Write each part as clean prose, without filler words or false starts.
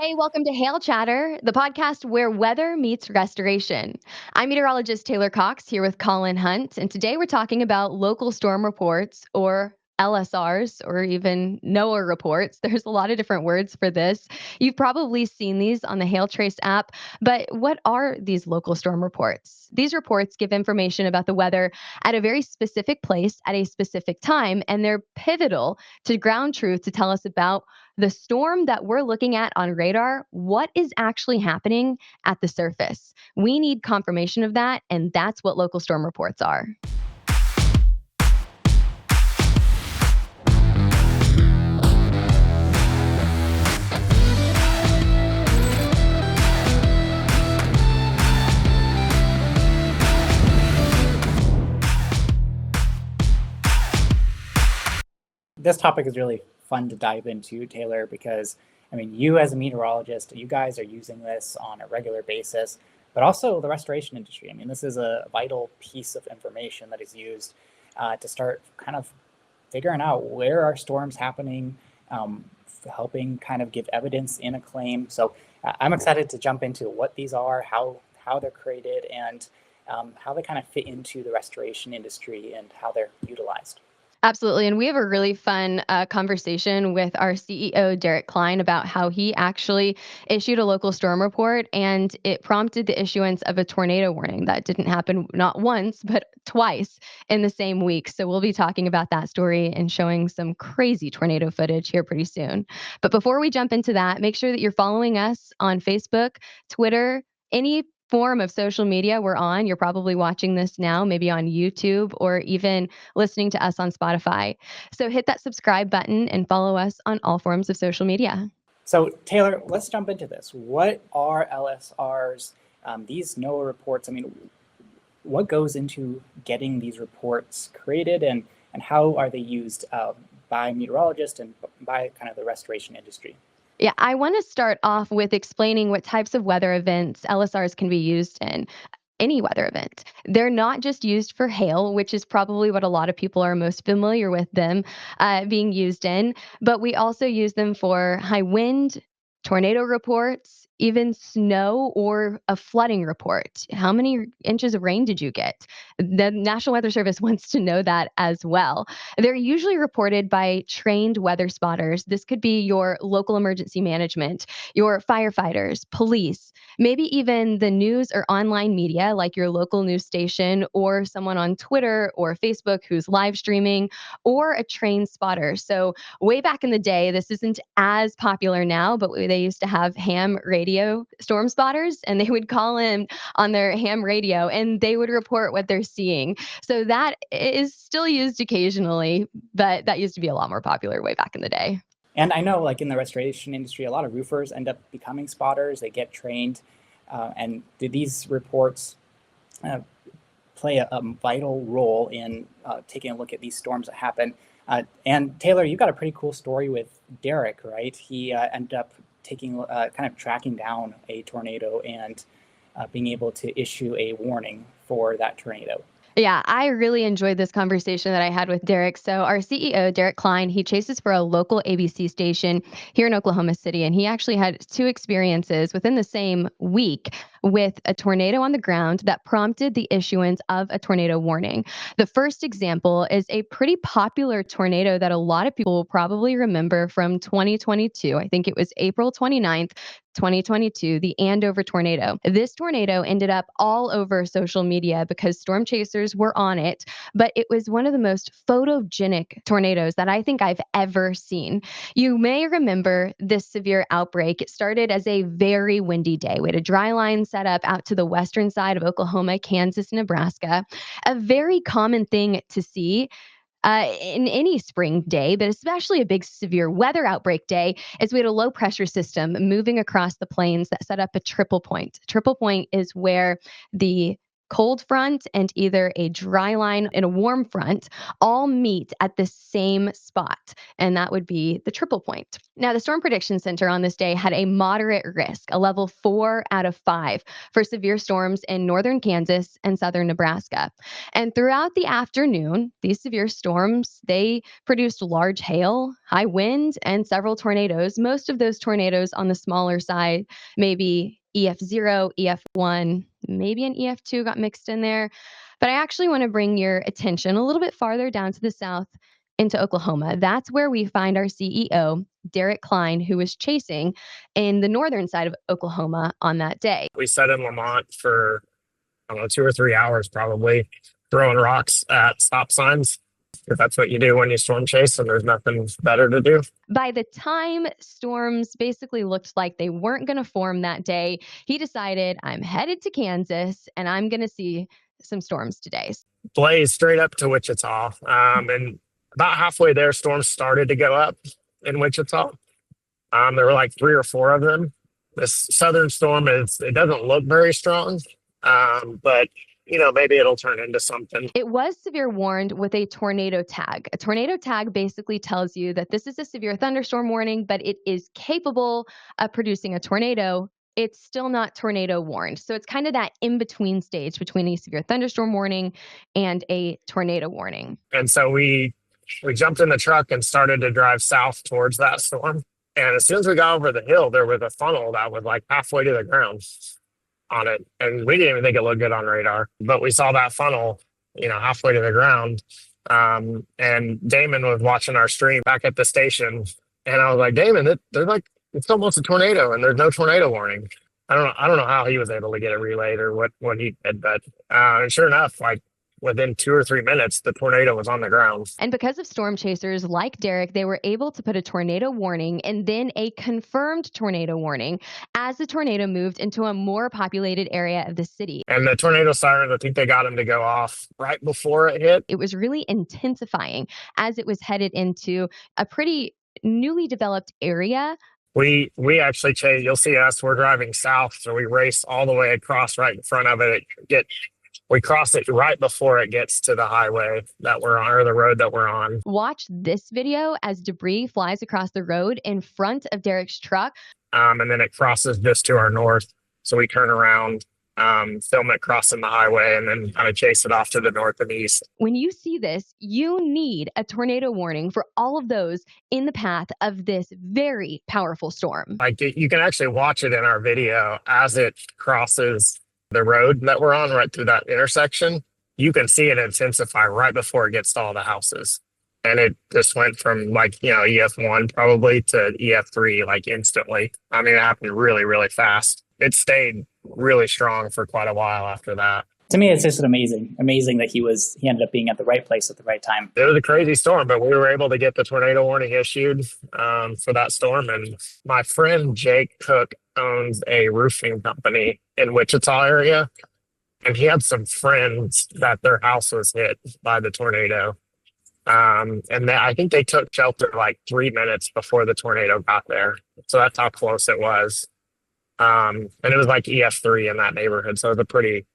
Hey, welcome to HailChatter, the podcast where weather meets restoration. I'm meteorologist Taylor Cox here with Collin Hunt, and today we're talking about local storm reports or LSRs or even NOAA reports. There's a lot of different words for this. You've probably seen these on the HailTrace app, but what are these local storm reports? These reports give information about the weather at a very specific place at a specific time, and they're pivotal to ground truth to tell us about the storm that we're looking at on radar, what is actually happening at the surface? We need confirmation of that, and that's what local storm reports are. This topic is really fun to dive into, Taylor, because you as a meteorologist, you guys are using this on a regular basis, but also the restoration industry. This is a vital piece of information that is used to start kind of figuring out where are storms happening, helping kind of give evidence in a claim. So I'm excited to jump into what these are, how they're created, and how they kind of fit into the restoration industry and how they're utilized. Absolutely. And we have a really fun conversation with our CEO, Derik Kline, about how he actually issued a local storm report and it prompted the issuance of a tornado warning. That didn't happen not once, but twice in the same week. So we'll be talking about that story and showing some crazy tornado footage here pretty soon. But before we jump into that, make sure that you're following us on Facebook, Twitter, any form of social media we're on. You're probably watching this now, maybe on YouTube or even listening to us on Spotify. So hit that subscribe button and follow us on all forms of social media. So Taylor, let's jump into this. What are LSRs? These NOAA reports, what goes into getting these reports created and how are they used by meteorologists and by kind of the restoration industry? Yeah, I want to start off with explaining what types of weather events LSRs can be used in. Any weather event. They're not just used for hail, which is probably what a lot of people are most familiar with them being used in, but we also use them for high wind, tornado reports, even snow or a flooding report. How many inches of rain did you get? The National Weather Service wants to know that as well. They're usually reported by trained weather spotters. This could be your local emergency management, your firefighters, police, maybe even the news or online media like your local news station or someone on Twitter or Facebook who's live streaming or a trained spotter. So way back in the day, this isn't as popular now, but they used to have ham radio storm spotters and they would call in on their ham radio and they would report what they're seeing. So that is still used occasionally, but that used to be a lot more popular way back in the day. And I know, like in the restoration industry, a lot of roofers end up becoming spotters. They get trained. And do these reports play a vital role in taking a look at these storms that happen? And Taylor, you got a pretty cool story with Derik, right? He ended up taking kind of tracking down a tornado and being able to issue a warning for that tornado. Yeah, I really enjoyed this conversation that I had with Derik. So, our CEO, Derik Kline, he chases for a local ABC station here in Oklahoma City. And he actually had two experiences within the same week with a tornado on the ground that prompted the issuance of a tornado warning. The first example is a pretty popular tornado that a lot of people will probably remember from 2022. I think it was April 29th. 2022, the Andover Tornado. This tornado ended up all over social media because storm chasers were on it, but it was one of the most photogenic tornadoes that I think I've ever seen. You may remember this severe outbreak. It started as a very windy day. We had a dry line set up out to the western side of Oklahoma, Kansas, Nebraska. A very common thing to see in any spring day, but especially a big severe weather outbreak day, is we had a low pressure system moving across the plains that set up a triple point. Triple point is where the cold front and either a dry line and a warm front all meet at the same spot, and that would be the triple point. Now, the Storm Prediction Center on this day had a moderate risk, a level 4 out of 5, for severe storms in northern Kansas and southern Nebraska. And throughout the afternoon, these severe storms, they produced large hail, high wind, and several tornadoes. Most of those tornadoes on the smaller side, maybe EF0, EF1, maybe an EF2 got mixed in there. But I actually want to bring your attention a little bit farther down to the south into Oklahoma. That's where we find our CEO, Derik Kline, who was chasing in the northern side of Oklahoma on that day. We sat in Lamont for, I don't know, 2 or 3 hours probably, throwing rocks at stop signs. If that's what you do when you storm chase and there's nothing better to do. By the time storms basically looked like they weren't going to form that day, he decided, I'm headed to Kansas and I'm going to see some storms today. Blazed straight up to Wichita. And about halfway there, storms started to go up in Wichita. There were like 3 or 4 of them. This southern storm it doesn't look very strong, but maybe it'll turn into something. It was severe warned with a tornado tag. A tornado tag basically tells you that this is a severe thunderstorm warning, but it is capable of producing a tornado. It's still not tornado warned. So it's kind of that in-between stage between a severe thunderstorm warning and a tornado warning. And so we jumped in the truck and started to drive south towards that storm. And as soon as we got over the hill, there was a funnel that was like halfway to the ground on it. And we didn't even think it looked good on radar, but we saw that funnel, halfway to the ground. And Damon was watching our stream back at the station. And I was like, Damon, it's almost a tornado and there's no tornado warning. I don't know how he was able to get it relayed or what he did, but and sure enough, like within 2 or 3 minutes, the tornado was on the ground. And because of storm chasers like Derik, they were able to put a tornado warning and then a confirmed tornado warning as the tornado moved into a more populated area of the city. And the tornado sirens, I think they got them to go off right before it hit. It was really intensifying as it was headed into a pretty newly developed area. We actually chase. You'll see us. We're driving south, so we race all the way across right in front of it. We cross it right before it gets to the highway that we're on, or the road that we're on. Watch this video as debris flies across the road in front of Derik's truck. And then it crosses just to our north. So we turn around, film it crossing the highway, and then kind of chase it off to the north and east. When you see this, you need a tornado warning for all of those in the path of this very powerful storm. Like you can actually watch it in our video as it crosses the road that we're on right through that intersection. You can see it intensify right before it gets to all the houses. And it just went from EF1 probably to EF3 like instantly. I mean, it happened really, really fast. It stayed really strong for quite a while after that. To me, it's just amazing that he ended up being at the right place at the right time. It was a crazy storm, but we were able to get the tornado warning issued for that storm. And my friend Jake Cook owns a roofing company in Wichita area. And he had some friends that their house was hit by the tornado. I think they took shelter like 3 minutes before the tornado got there. So that's how close it was. And it was like EF3 in that neighborhood. So it was a pretty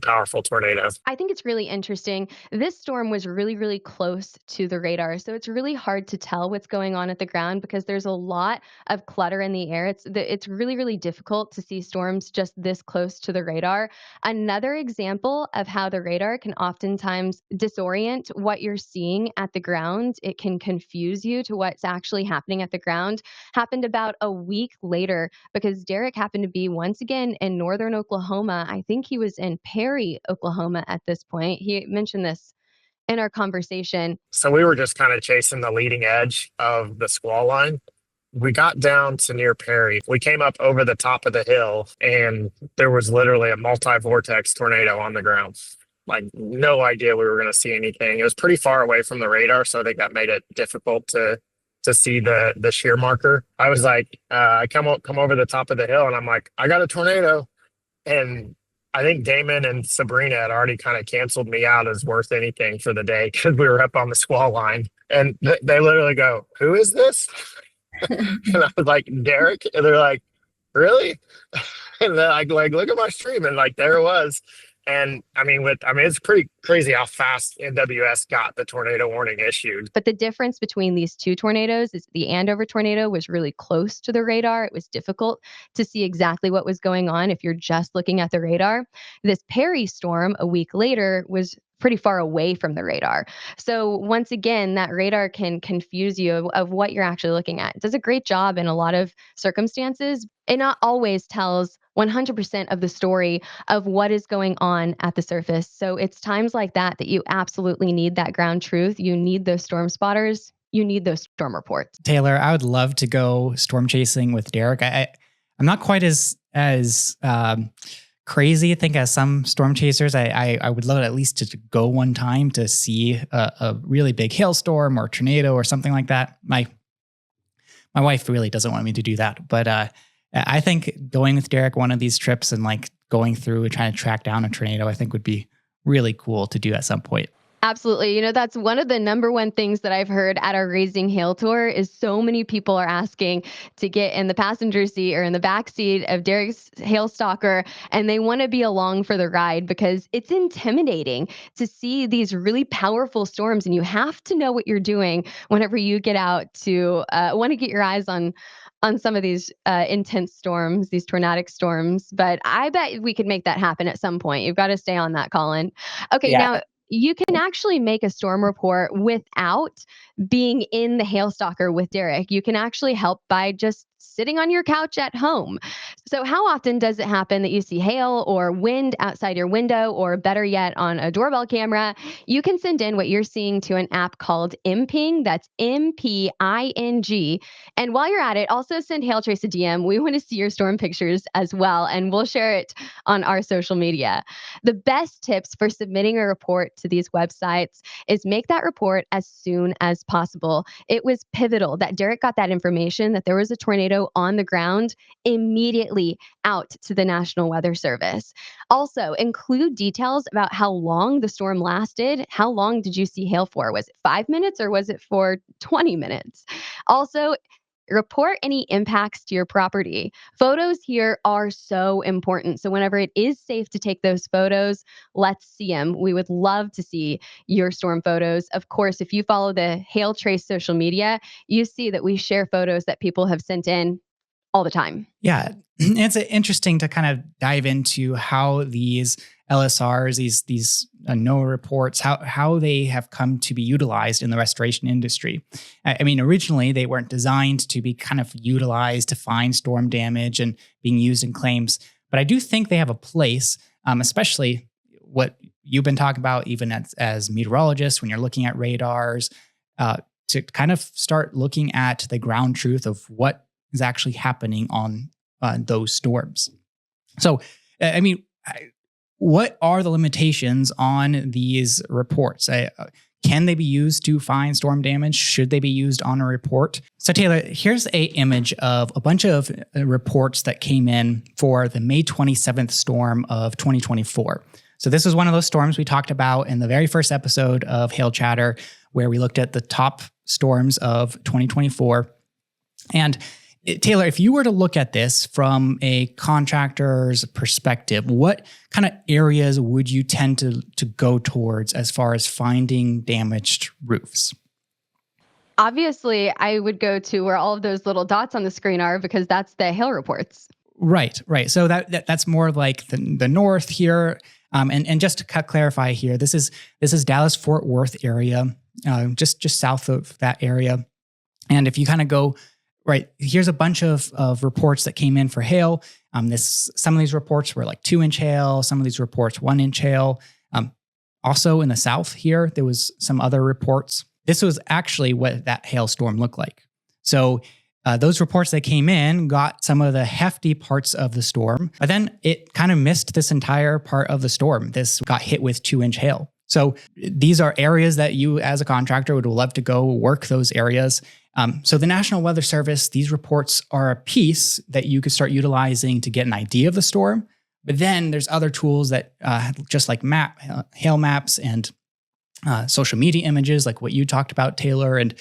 powerful tornado. I think it's really interesting. This storm was really, really close to the radar. So it's really hard to tell what's going on at the ground because there's a lot of clutter in the air. It's really, really difficult to see storms just this close to the radar. Another example of how the radar can oftentimes disorient what you're seeing at the ground. It can confuse you to what's actually happening at the ground. Happened about a week later because Derik happened to be once again in northern Oklahoma. I think he was in Perry, Oklahoma at this point. He mentioned this in our conversation. So we were just kind of chasing the leading edge of the squall line. We got down to near Perry. We came up over the top of the hill and there was literally a multi-vortex tornado on the ground. Like no idea we were going to see anything. It was pretty far away from the radar, so I think that made it difficult to see the shear marker. I was like, I come over the top of the hill and I'm like, I got a tornado. And I think Damon and Sabrina had already kind of canceled me out as worth anything for the day because we were up on the squall line. And they literally go, who is this? And I was like, Derik. And they're like, really? And then I like look at my stream and like there it was. And it's pretty crazy how fast NWS got the tornado warning issued. But the difference between these two tornadoes is the Andover tornado was really close to the radar. It was difficult to see exactly what was going on if you're just looking at the radar. This Perry storm a week later was pretty far away from the radar. So once again, that radar can confuse you of what you're actually looking at. It does a great job in a lot of circumstances. It not always tells 100% of the story of what is going on at the surface. So it's times like that that you absolutely need that ground truth. You need those storm spotters. You need those storm reports. Taylor, I would love to go storm chasing with Derik. I'm not quite as crazy, I think, as some storm chasers. I would love at least to go one time to see a really big hailstorm or tornado or something like that. My wife really doesn't want me to do that, but I think going with Derik one of these trips and like going through and trying to track down a tornado, I think would be really cool to do at some point. Absolutely. That's one of the number one things that I've heard at our Raising Hail tour is so many people are asking to get in the passenger seat or in the back seat of Derik's Hail Stalker, and they want to be along for the ride because it's intimidating to see these really powerful storms, and you have to know what you're doing whenever you get out to want to get your eyes on some of these intense storms, these tornadic storms. But I bet we could make that happen at some point. You've got to stay on that, Collin. Okay, now you can actually make a storm report without being in the Hail Stalker with Derik. You can actually help by just sitting on your couch at home. So how often does it happen that you see hail or wind outside your window, or better yet, on a doorbell camera? You can send in what you're seeing to an app called MPing. That's MPING. And while you're at it, also send HailTrace a DM. We want to see your storm pictures as well, and we'll share it on our social media. The best tips for submitting a report to these websites is make that report as soon as possible. It was pivotal that Derik got that information that there was a tornado on the ground immediately out to the National Weather Service. Also, include details about how long the storm lasted. How long did you see hail for? Was it 5 minutes or was it for 20 minutes? Also, report any impacts to your property. Photos here are so important. So whenever it is safe to take those photos, let's see them. We would love to see your storm photos. Of course, if you follow the HailTrace social media, you see that we share photos that people have sent in all the time. Yeah, it's interesting to kind of dive into how these LSRs, these NOAA reports, how they have come to be utilized in the restoration industry. I mean, originally they weren't designed to be kind of utilized to find storm damage and being used in claims, but I do think they have a place, especially what you've been talking about, even as meteorologists, when you're looking at radars, to kind of start looking at the ground truth of what is actually happening on those storms. So, I mean, what are the limitations on these reports? Can they be used to find storm damage? Should they be used on a report? So Taylor, here's an image of a bunch of reports that came in for the May 27th storm of 2024. So this is one of those storms we talked about in the very first episode of HailChatter, where we looked at the top storms of 2024. And Taylor, if you were to look at this from a contractor's perspective, what kind of areas would you tend to go towards as far as finding damaged roofs? Obviously, I would go to where all of those little dots on the screen are, because that's the hail reports. Right. So that's more like the north here. And just to clarify here, this is Dallas-Fort Worth area, just south of that area. And if you kind of go right, here's a bunch of reports that came in for hail. Some of these reports were like 2-inch hail. Some of these reports 1-inch hail. Also in the south here, there was some other reports. This was actually what that hailstorm looked like. So those reports that came in got some of the hefty parts of the storm, but then it kind of missed this entire part of the storm. This got hit with 2-inch hail. So these are areas that you as a contractor would love to go work those areas. So the National Weather Service, these reports are a piece that you could start utilizing to get an idea of the storm. But then there's other tools that just like hail maps and social media images, like what you talked about, Taylor, and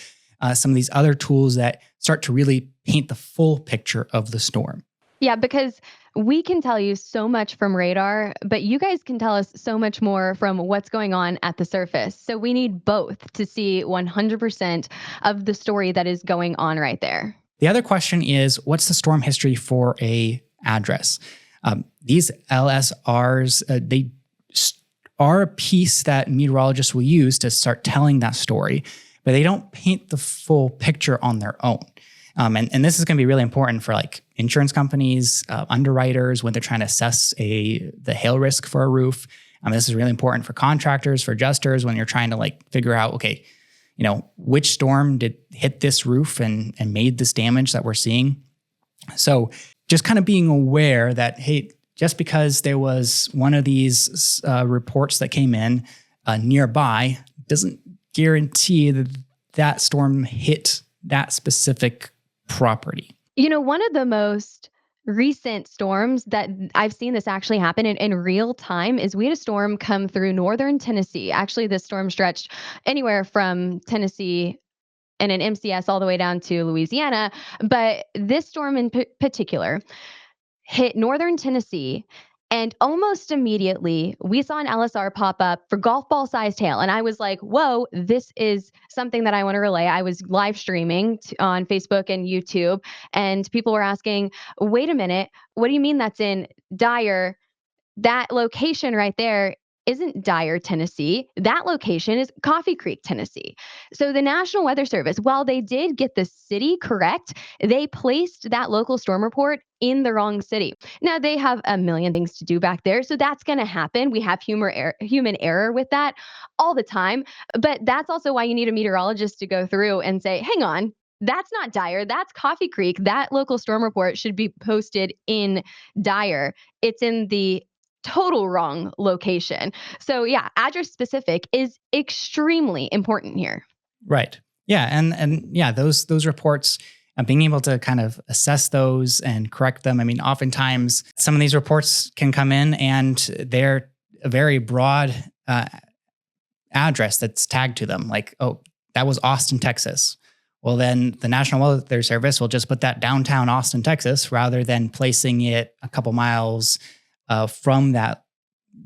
some of these other tools that start to really paint the full picture of the storm. Yeah, because we can tell you so much from radar, but you guys can tell us so much more from what's going on at the surface. So we need both to see 100% of the story that is going on right there. The other question is, what's the storm history for a address? These LSRs, they are a piece that meteorologists will use to start telling that story, but they don't paint the full picture on their own. And this is going to be really important for like insurance companies, underwriters when they're trying to assess the hail risk for a roof. This is really important for contractors, for adjusters when you're trying to like figure out, okay, which storm did hit this roof and made this damage that we're seeing. So just kind of being aware that, hey, just because there was one of these reports that came in nearby doesn't guarantee that that storm hit that specific property. One of the most recent storms that I've seen this actually happen in real time is we had a storm come through northern Tennessee. Actually, this storm stretched anywhere from Tennessee and an MCS all the way down to Louisiana. But this storm in particular hit northern Tennessee. And almost immediately, we saw an LSR pop up for golf ball sized hail. And I was like, whoa, this is something that I want to relay. I was live streaming on Facebook and YouTube, and people were asking, wait a minute, what do you mean that's in Dyer? That location right there isn't Dyer, Tennessee. That location is Coffee Creek, Tennessee. So the National Weather Service, while they did get the city correct, they placed that local storm report in the wrong city. Now, they have a million things to do back there, so that's going to happen. We have human error with that all the time. But that's also why you need a meteorologist to go through and say, hang on, that's not Dyer, that's Coffee Creek. That local storm report should be posted in Dyer. It's in the total wrong location. So yeah, address specific is extremely important here. Right. Yeah. And yeah, those reports, being able to kind of assess those and correct them. I mean, oftentimes some of these reports can come in and they're a very broad address that's tagged to them. Like, oh, that was Austin, Texas. Well, then the National Weather Service will just put that downtown Austin, Texas, rather than placing it a couple miles from that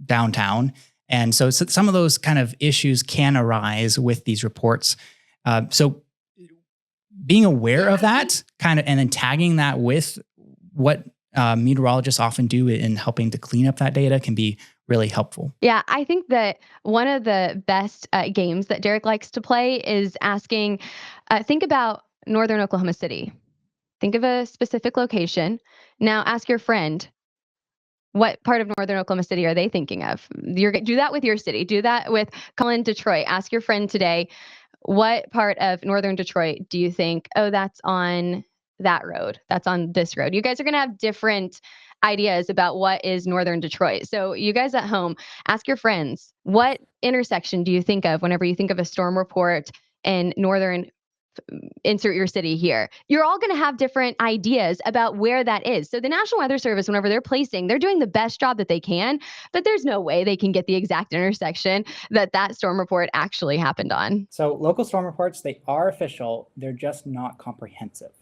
downtown. And so some of those kind of issues can arise with these reports. So being aware of that kind of, and then tagging that with what meteorologists often do in helping to clean up that data can be really helpful. Yeah, I think that one of the best games that Derik likes to play is asking, think about northern Oklahoma City. Think of a specific location. Now ask your friend, what part of northern Oklahoma City are they thinking of? Do that with your city. Do that with Collin, Detroit. Ask your friend today, what part of northern Detroit do you think, oh, that's on that road. That's on this road. You guys are going to have different ideas about what is northern Detroit. So you guys at home, ask your friends, what intersection do you think of whenever you think of a storm report in northern, insert your city here? You're all going to have different ideas about where that is. So the National Weather Service, whenever they're placing, they're doing the best job that they can, but there's no way they can get the exact intersection that storm report actually happened on. So local storm reports, they are official. They're just not comprehensive.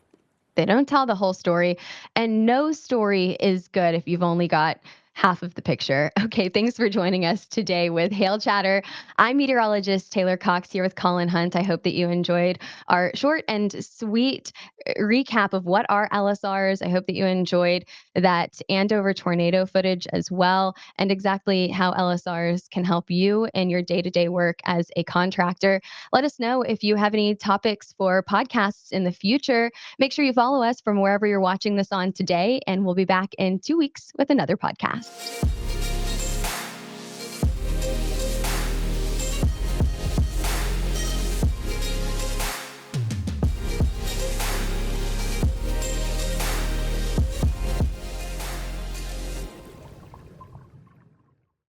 They don't tell the whole story, and no story is good if you've only got half of the picture. Okay, thanks for joining us today with HailChatter. I'm meteorologist Taylor Cox here with Collin Hunt. I hope that you enjoyed our short and sweet recap of what are LSRs. I hope that you enjoyed that Andover Tornado footage as well, and exactly how LSRs can help you in your day-to-day work as a contractor. Let us know if you have any topics for podcasts in the future. Make sure you follow us from wherever you're watching this on today, and we'll be back in 2 weeks with another podcast.